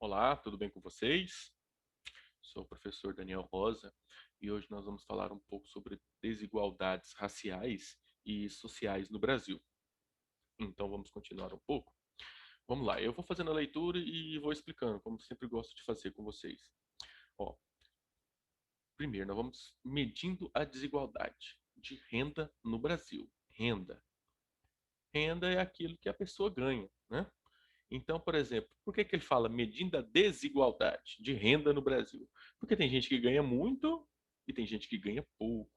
Olá, tudo bem com vocês? Sou o professor Daniel Rosa e hoje nós vamos falar um pouco sobre desigualdades raciais e sociais no Brasil. Então vamos continuar um pouco? Vamos lá, eu vou fazendo a leitura e vou explicando, como sempre gosto de fazer com vocês. Ó, primeiro nós vamos medindo a desigualdade de renda no Brasil. Renda. Renda é aquilo que a pessoa ganha, né? Então, por exemplo, por que ele fala medindo a desigualdade de renda no Brasil? Porque tem gente que ganha muito e tem gente que ganha pouco.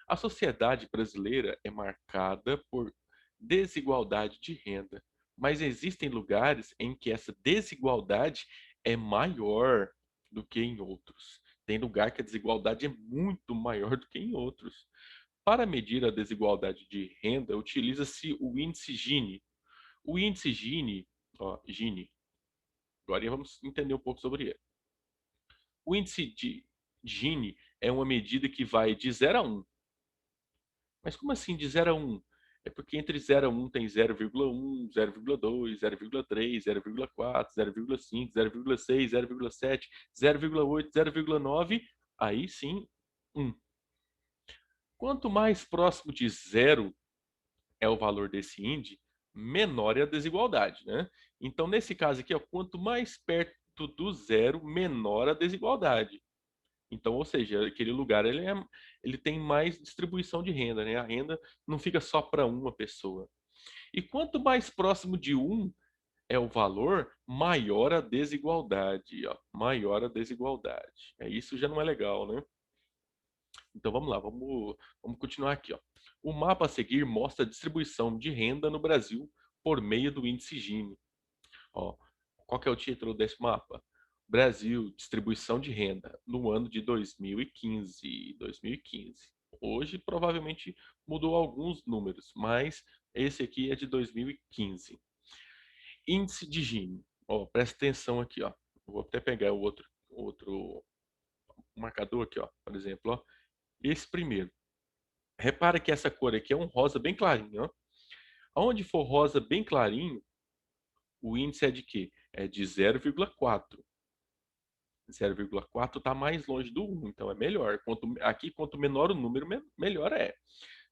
A sociedade brasileira é marcada por desigualdade de renda, mas existem lugares em que essa desigualdade é maior do que em outros. Tem lugar que a desigualdade é muito maior do que em outros. Para medir a desigualdade de renda, utiliza-se o índice Gini. O índice Gini, Gini. Agora vamos entender um pouco sobre ele. O índice de Gini é uma medida que vai de 0 a 1. Mas como assim de 0 a 1? É porque entre 0 a 1 tem 0,1, 0,2, 0,3, 0,4, 0,5, 0,6, 0,7, 0,8, 0,9, aí sim 1. Quanto mais próximo de 0 é o valor desse índice, menor é a desigualdade, né? Então, nesse caso aqui, ó, quanto mais perto do zero, menor a desigualdade. Então, ou seja, aquele lugar ele tem mais distribuição de renda, né? A renda não fica só para uma pessoa. E quanto mais próximo de um é o valor, maior a desigualdade, ó, maior a desigualdade. Isso já não é legal, né? Então vamos lá, vamos continuar aqui, ó. O mapa a seguir mostra a distribuição de renda no Brasil por meio do índice Gini. Ó, qual que é o título desse mapa? Brasil, distribuição de renda no ano de 2015. 2015. Hoje provavelmente mudou alguns números, mas esse aqui é de 2015. Índice de Gini. Ó, presta atenção aqui, ó. Vou até pegar o outro marcador aqui, ó, por exemplo, ó. Esse primeiro. Repara que essa cor aqui é um rosa bem clarinho, ó. Aonde for rosa bem clarinho, o índice é de quê? É de 0,4. 0,4 está mais longe do 1, então é melhor. Quanto menor o número, melhor é.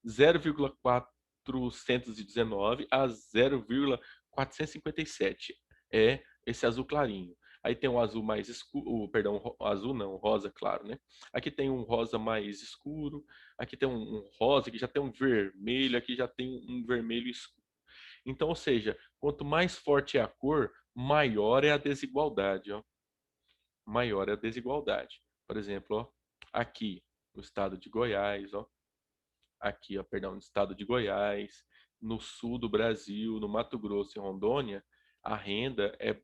0,419 a 0,457 é esse azul clarinho. Aí tem um azul mais escuro, perdão, azul não, rosa claro, né? Aqui tem um rosa mais escuro, aqui tem um rosa, aqui já tem um vermelho, aqui já tem um vermelho escuro. Então, ou seja, quanto mais forte é a cor, maior é a desigualdade, ó. Maior é a desigualdade. Por exemplo, ó, aqui no estado de Goiás, ó, aqui, ó, perdão, no estado de Goiás, no sul do Brasil, no Mato Grosso e Rondônia, a renda é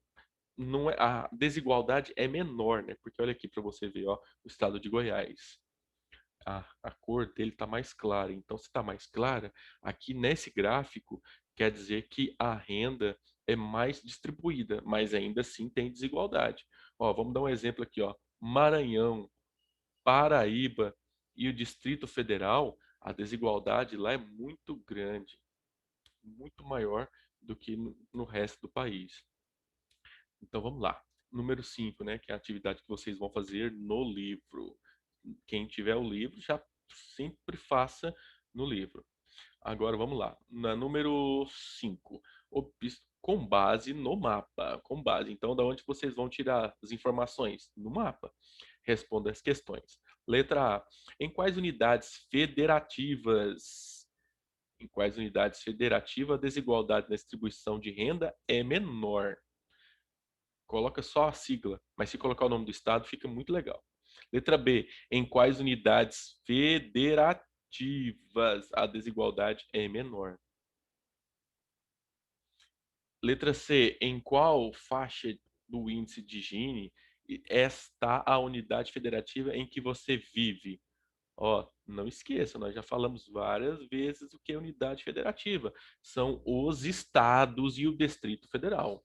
não é a desigualdade é menor, né? Porque olha aqui para você ver, ó, o estado de Goiás. A cor dele está mais clara. Então, se está mais clara, aqui nesse gráfico quer dizer que a renda é mais distribuída, mas ainda assim tem desigualdade. Ó, vamos dar um exemplo aqui, ó. Maranhão, Paraíba e o Distrito Federal, a desigualdade lá é muito grande, muito maior do que no resto do país. Então vamos lá. Número 5, né, que é a atividade que vocês vão fazer no livro. Quem tiver o livro já sempre faça no livro. Agora vamos lá. Na número 5, com base no mapa. Com base. Então, da onde vocês vão tirar as informações? No mapa. Responda as questões. Letra A. Em quais unidades federativas? Em quais unidades federativas a desigualdade na distribuição de renda é menor? Coloca só a sigla, mas se colocar o nome do estado fica muito legal. Letra B. Em quais unidades federativas a desigualdade é menor? Letra C. Em qual faixa do índice de Gini está a unidade federativa em que você vive? Ó, não esqueça, nós já falamos várias vezes o que é unidade federativa. São os estados e o Distrito Federal.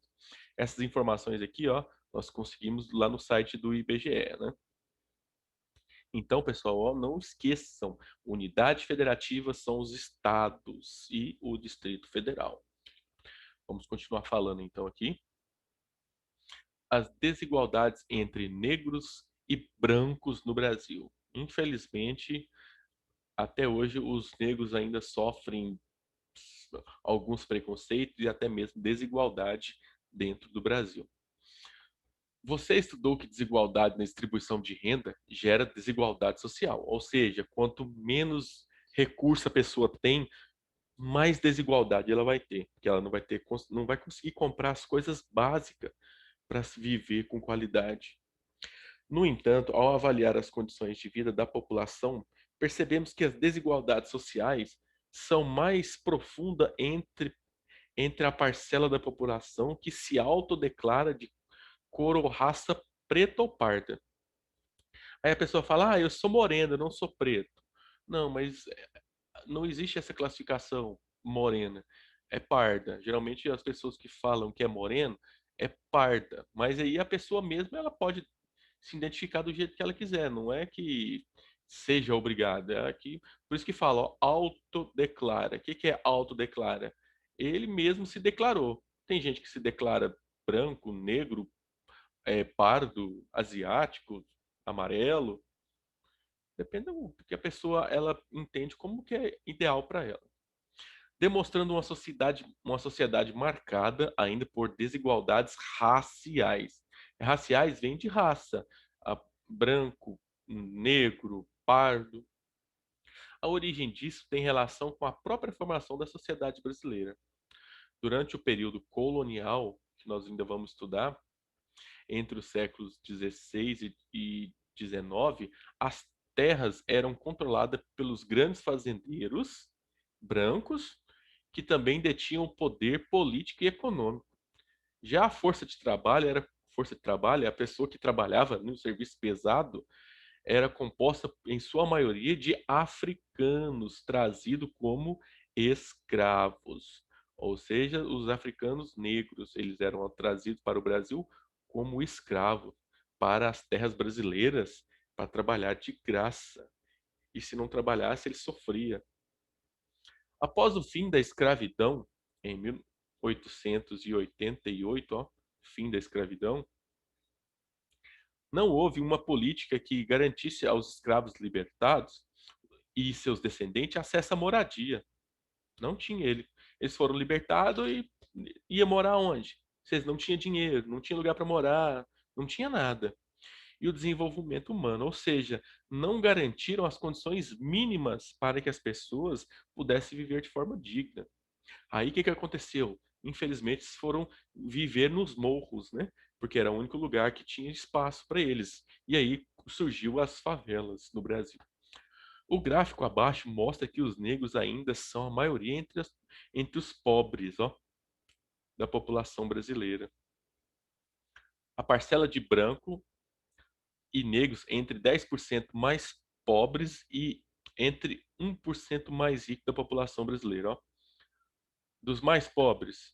Essas informações aqui, ó, nós conseguimos lá no site do IBGE, né? Então, pessoal, ó, não esqueçam, unidade federativa são os estados e o Distrito Federal. Vamos continuar falando então aqui. as desigualdades entre negros e brancos no Brasil. Infelizmente, até hoje, os negros ainda sofrem alguns preconceitos e até mesmo desigualdade dentro do Brasil. Você estudou que desigualdade na distribuição de renda gera desigualdade social, ou seja, quanto menos recurso a pessoa tem, mais desigualdade ela vai ter, porque ela não vai conseguir comprar as coisas básicas para se viver com qualidade. No entanto, ao avaliar as condições de vida da população, percebemos que as desigualdades sociais são mais profundas entre a parcela da população que se autodeclara de cor ou raça preta ou parda. Aí a pessoa fala: "Ah, eu sou moreno, eu não sou preto". Não, mas não existe essa classificação morena. É parda. Geralmente as pessoas que falam que é moreno é parda, mas aí a pessoa mesmo ela pode se identificar do jeito que ela quiser, não é que seja obrigada, é que por isso que fala, ó, autodeclara. O que que é autodeclara? Ele mesmo se declarou. Tem gente que se declara branco, negro, pardo, asiático, amarelo, depende do que a pessoa ela entende como que é ideal para ela. Demonstrando uma sociedade marcada ainda por desigualdades raciais. Raciais vem de raça, branco, negro, pardo. A origem disso tem relação com a própria formação da sociedade brasileira. Durante o período colonial, que nós ainda vamos estudar, entre os séculos 16 e 19, as terras eram controladas pelos grandes fazendeiros brancos, que também detinham poder político e econômico. Já a força de trabalho, a pessoa que trabalhava no serviço pesado, era composta em sua maioria de africanos trazidos como escravos. Ou seja, os africanos negros, eles eram trazidos para o Brasil como escravos para as terras brasileiras para trabalhar de graça. E se não trabalhasse, ele sofria. Após o fim da escravidão, em 1888, ó, fim da escravidão, não houve uma política que garantisse aos escravos libertados e seus descendentes acesso à moradia. Não tinha ele. Eles foram libertados e ia morar onde? Vocês não tinham dinheiro, não tinha lugar para morar, não tinha nada. E o desenvolvimento humano, ou seja, não garantiram as condições mínimas para que as pessoas pudessem viver de forma digna. Aí o que que aconteceu? Infelizmente, eles foram viver nos morros, né? Porque era o único lugar que tinha espaço para eles. E aí surgiu as favelas no Brasil. O gráfico abaixo mostra que os negros ainda são a maioria entre os pobres, ó, da população brasileira. A parcela de branco e negros entre 10% mais pobres e entre 1% mais rico da população brasileira, ó. Dos mais pobres,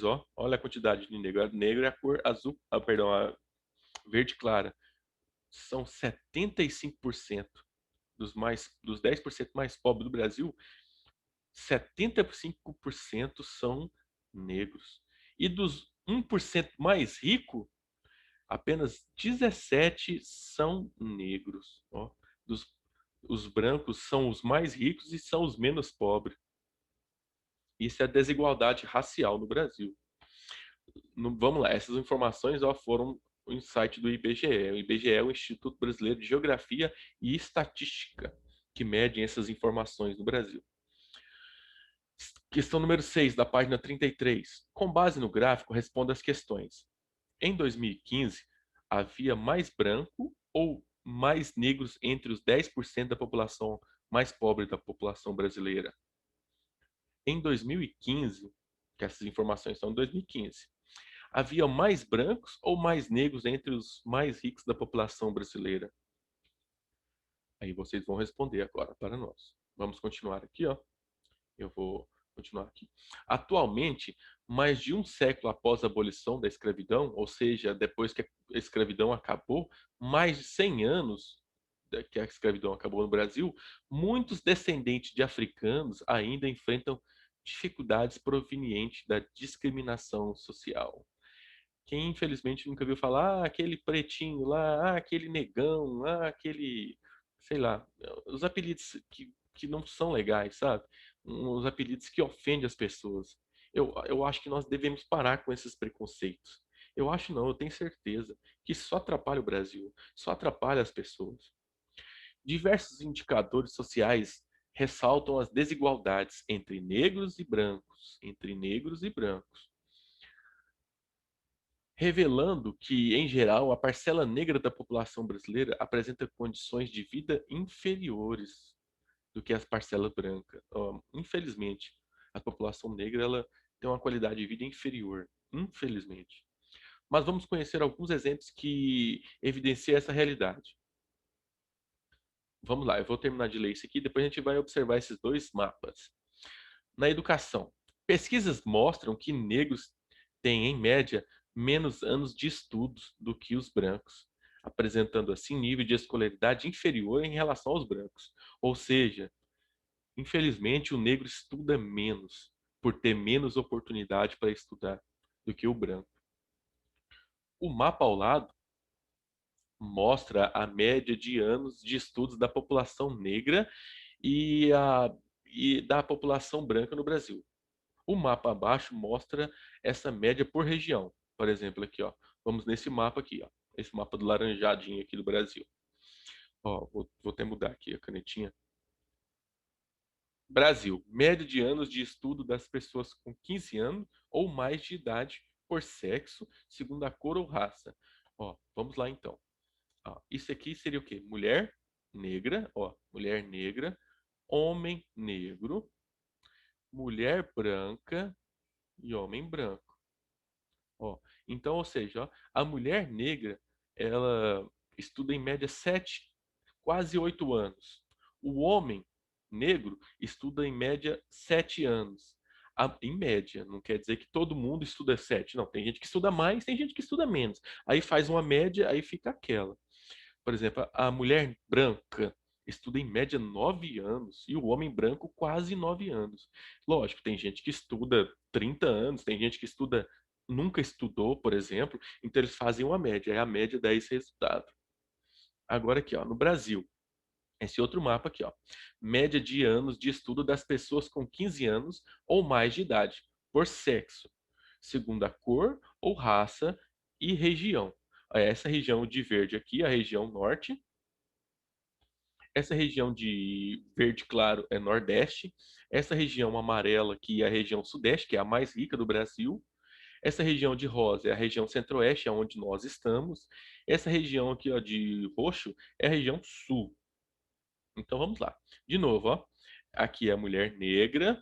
ó, olha a quantidade de negro. A negro é a cor azul, perdão, a verde clara. São 75% dos 10% mais pobres do Brasil, 75% são negros. E dos 1% mais rico, apenas 17 são negros. Ó. Dos, os brancos são os mais ricos e são os menos pobres. Isso é desigualdade racial no Brasil. Vamos lá, essas informações ó, foram o insight do IBGE. O IBGE é o Instituto Brasileiro de Geografia e Estatística, que mede essas informações no Brasil. Questão número 6, da página 33. Com base no gráfico, responda as questões. Em 2015, havia mais branco ou mais negros entre os 10% da população mais pobre da população brasileira? Em 2015, que essas informações são de 2015, havia mais brancos ou mais negros entre os mais ricos da população brasileira? Aí vocês vão responder agora para nós. Vamos continuar aqui, ó. Eu vou continuar aqui. Atualmente, mais de um século após a abolição da escravidão, ou seja, depois que a escravidão acabou, mais de 100 anos que a escravidão acabou no Brasil, muitos descendentes de africanos ainda enfrentam dificuldades provenientes da discriminação social. Quem infelizmente nunca viu falar, aquele pretinho lá, aquele negão, aquele, sei lá, os apelidos que não são legais, sabe? Os apelidos que ofendem as pessoas. Eu acho que nós devemos parar com esses preconceitos. Eu acho não, eu tenho certeza que só atrapalha o Brasil, só atrapalha as pessoas. Diversos indicadores sociais ressaltam as desigualdades entre negros e brancos, revelando que, em geral, a parcela negra da população brasileira apresenta condições de vida inferiores do que as parcelas brancas. Infelizmente, a população negra ela tem uma qualidade de vida inferior, infelizmente. Mas vamos conhecer alguns exemplos que evidenciam essa realidade. Vamos lá, eu vou terminar de ler isso aqui, depois a gente vai observar esses dois mapas. Na educação, pesquisas mostram que negros têm, em média, menos anos de estudos do que os brancos, apresentando assim nível de escolaridade inferior em relação aos brancos. Ou seja, infelizmente o negro estuda menos, por ter menos oportunidade para estudar do que o branco. O mapa ao lado mostra a média de anos de estudos da população negra e, e da população branca no Brasil. O mapa abaixo mostra essa média por região. Por exemplo, aqui, ó. Vamos nesse mapa aqui, ó. Esse mapa do laranjadinho aqui do Brasil. Ó, vou até mudar aqui a canetinha. Brasil, média de anos de estudo das pessoas com 15 anos ou mais de idade por sexo, segundo a cor ou raça. Ó, vamos lá então. Ó, isso aqui seria o quê? Mulher negra, ó, mulher negra, homem negro, mulher branca e homem branco. Ó, então, ou seja, ó, a mulher negra, ela estuda em média 7, quase 8 anos. O homem negro estuda em média 7 anos. Em média, não quer dizer que todo mundo estuda 7. Não, tem gente que estuda mais, tem gente que estuda menos. Aí faz uma média, aí fica aquela. Por exemplo, a mulher branca estuda em média 9 anos e o homem branco quase 9 anos. Lógico, tem gente que estuda 30 anos, tem gente que estuda nunca estudou, por exemplo, então eles fazem uma média, é a média dá esse resultado. Agora aqui, ó, no Brasil, esse outro mapa aqui, ó, média de anos de estudo das pessoas com 15 anos ou mais de idade, por sexo, segundo a cor ou raça e região. Essa região de verde aqui, a região norte. Essa região de verde claro é Nordeste. Essa região amarela aqui é a região Sudeste, que é a mais rica do Brasil. Essa região de rosa é a região Centro-Oeste, é onde nós estamos. Essa região aqui ó, de roxo é a região Sul. Então vamos lá. De novo, ó. Aqui é a mulher negra,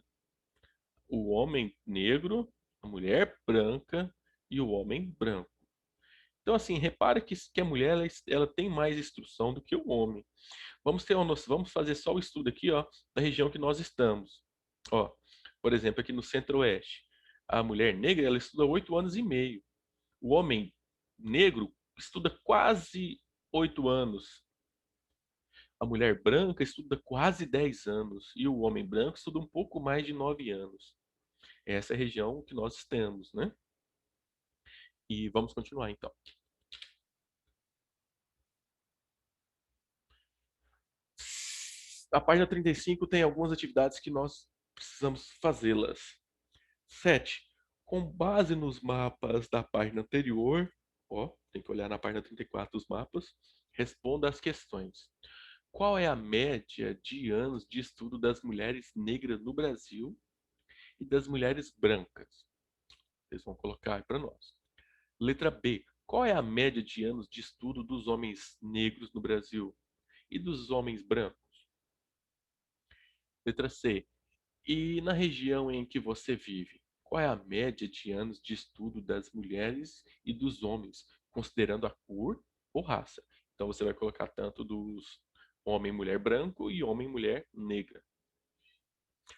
o homem negro, a mulher branca e o homem branco. Então, assim, repara que a mulher ela tem mais instrução do que o homem. Vamos ter uma noção, vamos fazer só o estudo aqui, ó, da região que nós estamos. Ó, por exemplo, aqui no Centro-Oeste, a mulher negra ela estuda 8 anos e meio. O homem negro estuda quase 8 anos. A mulher branca estuda quase 10 anos e o homem branco estuda um pouco mais de 9 anos. Essa é a região que nós estamos, né? E vamos continuar então. A página 35 tem algumas atividades que nós precisamos fazê-las. 7. Com base nos mapas da página anterior, ó, tem que olhar na página 34 dos mapas, responda as questões. Qual é a média de anos de estudo das mulheres negras no Brasil e das mulheres brancas? Vocês vão colocar aí para nós. Letra B. Qual é a média de anos de estudo dos homens negros no Brasil e dos homens brancos? Letra C. E na região em que você vive, qual é a média de anos de estudo das mulheres e dos homens, considerando a cor ou raça? Então você vai colocar tanto dos homem e mulher branco e homem e mulher negra.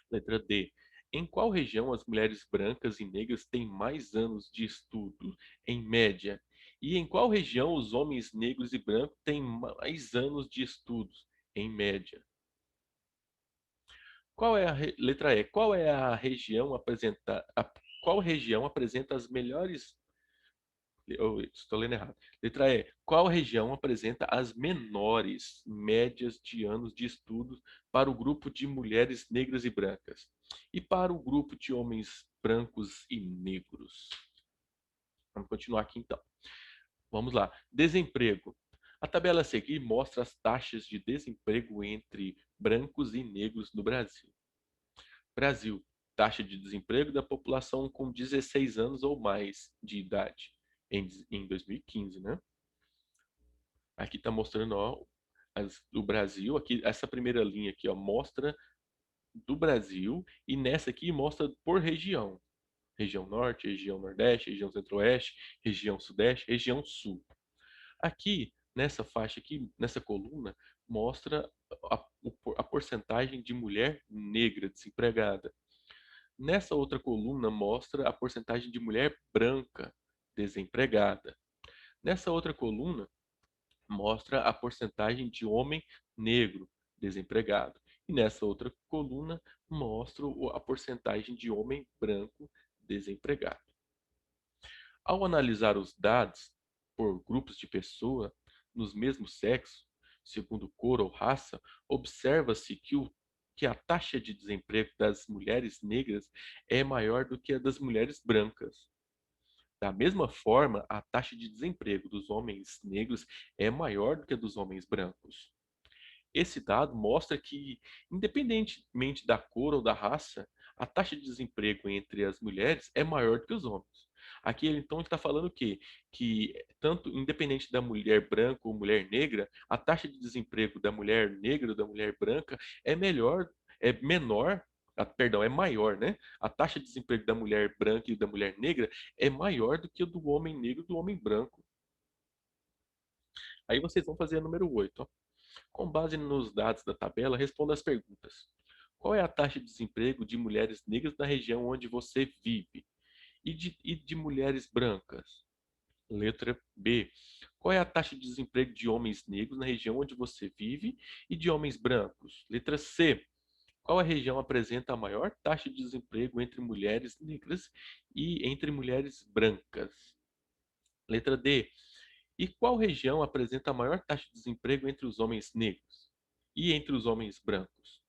Letra D. Em qual região as mulheres brancas e negras têm mais anos de estudo, em média? E em qual região os homens negros e brancos têm mais anos de estudos, em média? Letra E? Qual é a região qual região apresenta as melhores Estou lendo errado. Letra E. Qual região apresenta as menores médias de anos de estudo para o grupo de mulheres negras e brancas? E para o grupo de homens brancos e negros? Vamos continuar aqui então. Vamos lá. Desemprego. A tabela a seguir mostra as taxas de desemprego entre brancos e negros no Brasil. Brasil. Taxa de desemprego da população com 16 anos ou mais de idade em 2015, né? Aqui está mostrando, ó, do Brasil. Aqui, essa primeira linha aqui, ó, mostra do Brasil e nessa aqui mostra por região. Região Norte, região Nordeste, região Centro-Oeste, região Sudeste, região Sul. Aqui, nessa faixa aqui, nessa coluna, mostra a porcentagem de mulher negra desempregada. Nessa outra coluna, mostra a porcentagem de mulher branca desempregada. Nessa outra coluna, mostra a porcentagem de homem negro desempregado. E nessa outra coluna, mostra a porcentagem de homem branco desempregado. Ao analisar os dados por grupos de pessoas nos mesmos sexos, segundo cor ou raça, observa-se que a taxa de desemprego das mulheres negras é maior do que a das mulheres brancas. Da mesma forma, a taxa de desemprego dos homens negros é maior do que a dos homens brancos. Esse dado mostra que, independentemente da cor ou da raça, a taxa de desemprego entre as mulheres é maior do que os homens. Aqui, então, ele está falando o quê? Que, tanto independente da mulher branca ou mulher negra, a taxa de desemprego da mulher negra ou da mulher branca é melhor, é menor, perdão, é maior, né? A taxa de desemprego da mulher branca e da mulher negra é maior do que a do homem negro e do homem branco. Aí vocês vão fazer a número 8. Com base nos dados da tabela, responda as perguntas. Qual é a taxa de desemprego de mulheres negras na região onde você vive? E de mulheres brancas? Letra B. Qual é a taxa de desemprego de homens negros na região onde você vive e de homens brancos? Letra C. Qual a região apresenta a maior taxa de desemprego entre mulheres negras e entre mulheres brancas? Letra D. E qual região apresenta a maior taxa de desemprego entre os homens negros e entre os homens brancos?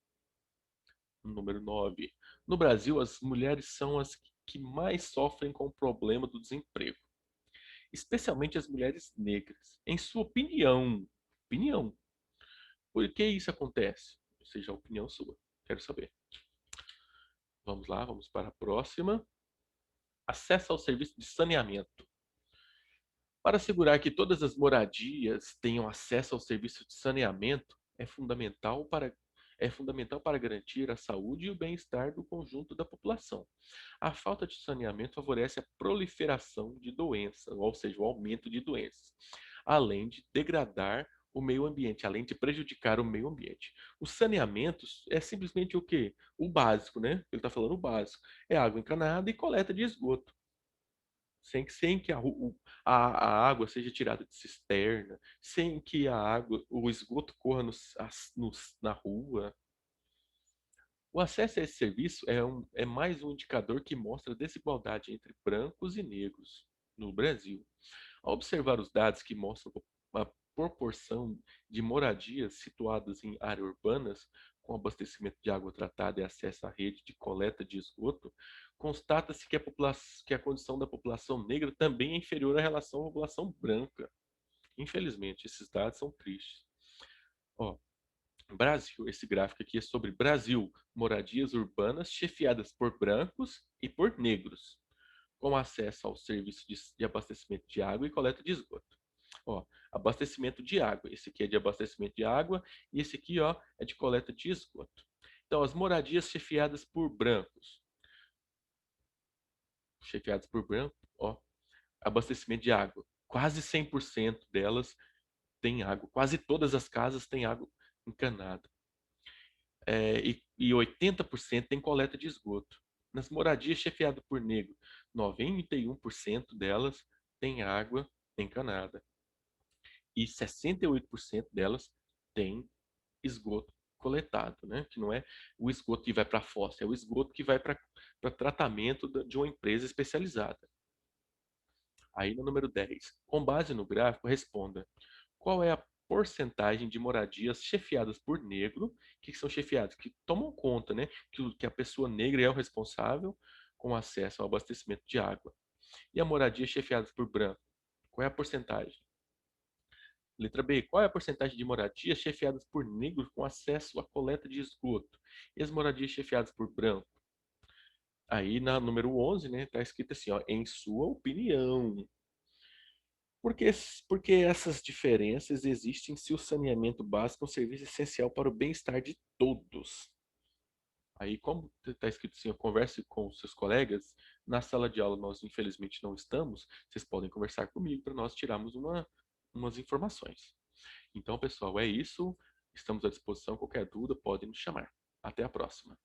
Número 9. No Brasil, as mulheres são as que mais sofrem com o problema do desemprego, especialmente as mulheres negras. Em sua opinião, por que isso acontece? Ou seja, a opinião sua. Quero saber. Vamos lá, vamos para a próxima. Acesso ao serviço de saneamento. Para assegurar que todas as moradias tenham acesso ao serviço de saneamento, é fundamental para garantir a saúde e o bem-estar do conjunto da população. A falta de saneamento favorece a proliferação de doenças, ou seja, o aumento de doenças, além de degradar o meio ambiente, além de prejudicar o meio ambiente. O saneamento é simplesmente o quê? O básico, né? Ele está falando o básico. É água encanada e coleta de esgoto. Sem que a água seja tirada de cisterna, sem que o esgoto corra na rua. O acesso a esse serviço é mais um indicador que mostra a desigualdade entre brancos e negros no Brasil. Ao observar os dados que mostram a proporção de moradias situadas em áreas urbanas, com abastecimento de água tratada e acesso à rede de coleta de esgoto, constata-se que a condição da população negra também é inferior à relação à população branca. Infelizmente, esses dados são tristes. Ó, Brasil, esse gráfico aqui é sobre Brasil, moradias urbanas chefiadas por brancos e por negros, com acesso ao serviço de abastecimento de água e coleta de esgoto. Ó, abastecimento de água. Esse aqui é de abastecimento de água e esse aqui, ó, é de coleta de esgoto. Então, as moradias chefiadas por brancos. Chefiadas por branco, ó, abastecimento de água. Quase 100% delas têm água. Quase todas as casas têm água encanada. E 80% tem coleta de esgoto. Nas moradias chefiadas por negro, 91% delas têm água encanada. E 68% delas têm esgoto coletado, né? Que não é o esgoto que vai para a fossa, é o esgoto que vai para tratamento de uma empresa especializada. Aí no número 10, com base no gráfico, responda: qual é a porcentagem de moradias chefiadas por negro, que são chefiadas, que tomam conta, né, que a pessoa negra é o responsável com acesso ao abastecimento de água. E a moradia chefiadas por branco, qual é a porcentagem? Letra B, qual é a porcentagem de moradias chefiadas por negros com acesso à coleta de esgoto? E as moradias chefiadas por branco? Aí na número 11, né, tá escrito assim, ó, em sua opinião. Por que, porque essas diferenças existem se o saneamento básico é um serviço essencial para o bem-estar de todos? Aí, como está escrito assim, converse com os seus colegas. Na sala de aula nós, infelizmente, não estamos. Vocês podem conversar comigo para nós tirarmos umas informações. Então, pessoal, é isso. Estamos à disposição. Qualquer dúvida, podem nos chamar. Até a próxima.